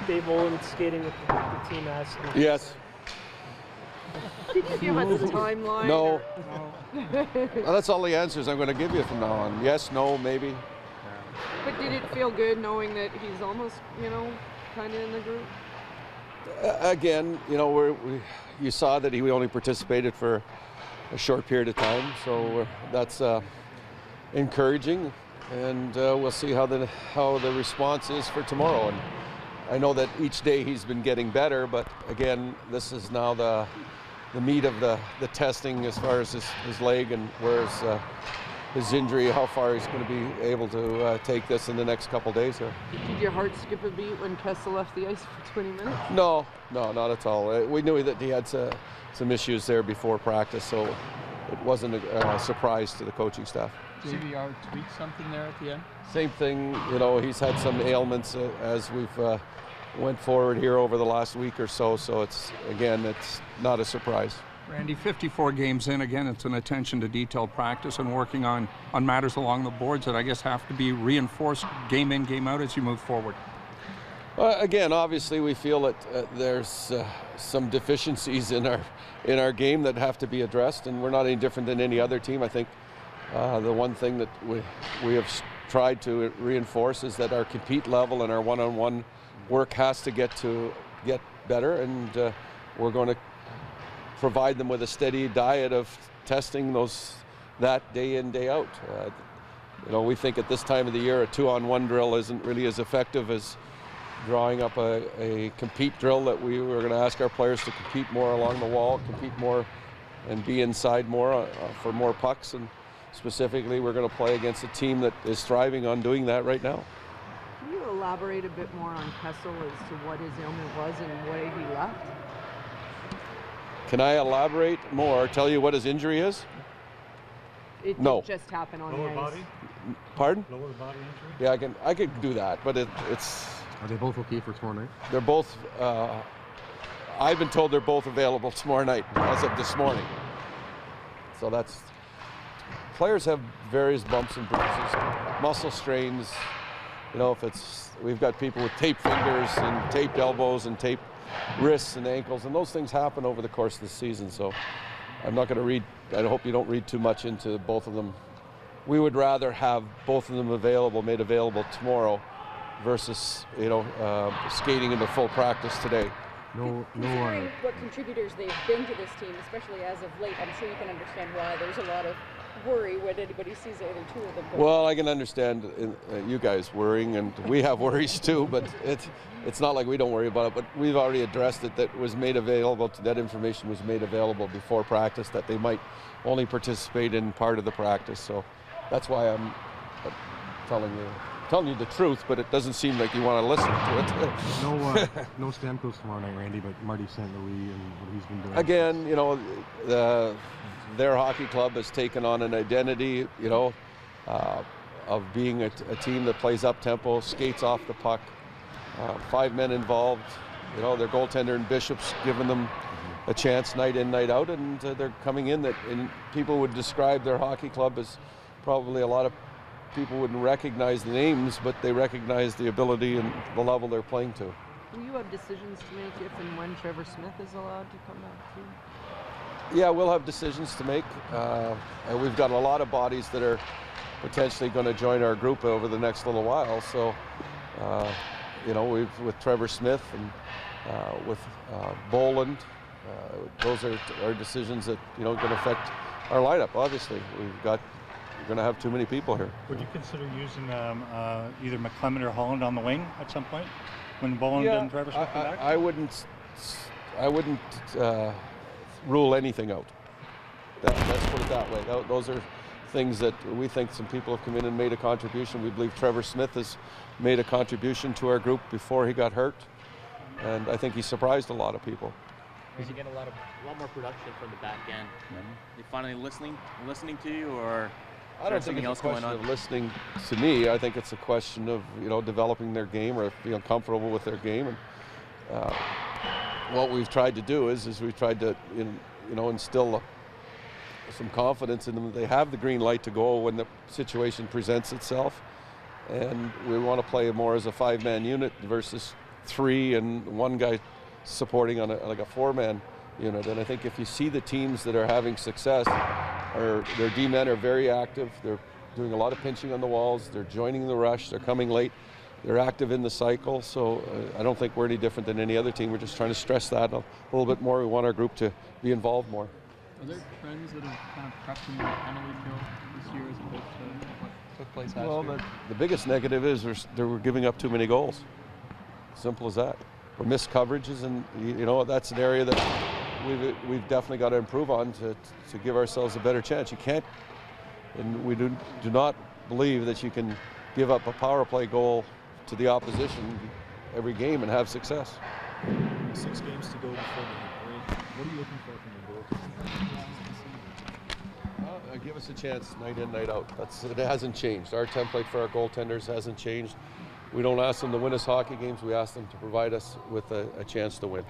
Dave Olin skating with the team asked. Yes. Did you give us a timeline? No. Well, that's all the answers I'm going to give you from now on. Yes, no, maybe. But did it feel good knowing that he's almost, kind of in the group? Again, you saw that he only participated for a short period of time, so that's encouraging, and we'll see how the response is for tomorrow. And I know that each day he's been getting better, but again, this is now the meat of the testing as far as his leg and where's his injury, how far he's going to be able to take this in the next couple days here. Did your heart skip a beat when Kessel left the ice for 20 minutes? No, not at all. We knew that he had some issues there before practice, so it wasn't a surprise to the coaching staff. CVR tweaked something there at the end? Same thing, he's had some ailments as we've went forward here over the last week or so it's not a surprise. Randy, 54 games in, again, it's an attention to detail practice and working on matters along the boards that I guess have to be reinforced game in, game out as you move forward. Again, obviously we feel that there's some deficiencies in our game that have to be addressed, and we're not any different than any other team. I think the one thing that we have tried to reinforce is that our compete level and our one-on-one work has to get better, and we're going to provide them with a steady diet of testing that day in, day out. We think at this time of the year a 2-on-1 drill isn't really as effective as drawing up a compete drill that we were going to ask our players to compete more along the wall, compete more and be inside more for more pucks, and specifically we're going to play against a team that is thriving on doing that right now. Can you elaborate a bit more on Kessel as to what his ailment was and why he left? Can I elaborate more? Tell you what his injury is? It No. did just happen on Lower the ice. body? Pardon? Lower body injury? Yeah, I could do that, but it's. Are they both okay for tomorrow night? They're both. I've been told they're both available tomorrow night as of this morning. So that's. Players have various bumps and bruises, muscle strains. We've got people with taped fingers and taped elbows and taped wrists and ankles, and those things happen over the course of the season. So I'm not going to read. I hope you don't read too much into both of them. We would rather have both of them made available tomorrow, versus skating into full practice today. Considering what contributors they've been to this team, especially as of late, I'm sure you can understand why there's a lot of worry when anybody sees either two of them. Well, I can understand you guys worrying, and we have worries too, but it's not like we don't worry about it, but we've already addressed it. That information was made available before practice, that they might only participate in part of the practice. So that's why I'm telling you the truth, but it doesn't seem like you want to listen to it. No Stamkos tomorrow night, Randy, but Marty St. Louis and what he's been doing. Again, their hockey club has taken on an identity, of being a team that plays up tempo, skates off the puck, 5 men involved. Their goaltender and Bishop's given them a chance night in, night out, and they're coming in and people would describe their hockey club as probably a lot of people wouldn't recognize the names, but they recognize the ability and the level they're playing to. Will you have decisions to make if and when Trevor Smith is allowed to come back too? Yeah, we'll have decisions to make. And we've got a lot of bodies that are potentially going to join our group over the next little while. So, with Trevor Smith and with Boland, those are our decisions that going to affect our lineup. Obviously, we're going to have too many people here. Would you consider using either McClement or Holland on the wing at some point when Boland and Trevor Smith come back? I wouldn't rule anything out. Let's put it that way. Those are things that we think some people have come in and made a contribution. We believe Trevor Smith has made a contribution to our group before he got hurt, and I think he surprised a lot of people. You're going to get a lot more production from the back end. They finally listening to you, or I don't think it's a question of listening to me. I think it's a question of developing their game or feeling comfortable with their game. And what we've tried to do is we've tried to instill some confidence in them. They have the green light to go when the situation presents itself, and we want to play more as a 5-man unit versus 3 and one guy supporting on like a 4-man unit. And I think if you see the teams that are having success, their D-men are very active. They're doing a lot of pinching on the walls. They're joining the rush. They're coming late. They're active in the cycle. So I don't think we're any different than any other team. We're just trying to stress that a little bit more. We want our group to be involved more. Are there trends that have kind of crept into the penalty kill this year as opposed to what took place last year? The biggest negative is we're giving up too many goals. Simple as that. Or missed coverages, and that's an area that we've definitely got to improve on to give ourselves a better chance. You can't, and we do not believe that you can give up a power play goal to the opposition every game and have success. 6 games to go before the break. What are you looking for from the goalkeeper? Give us a chance night in, night out. It hasn't changed. Our template for our goaltenders hasn't changed. We don't ask them to win us hockey games. We ask them to provide us with a chance to win.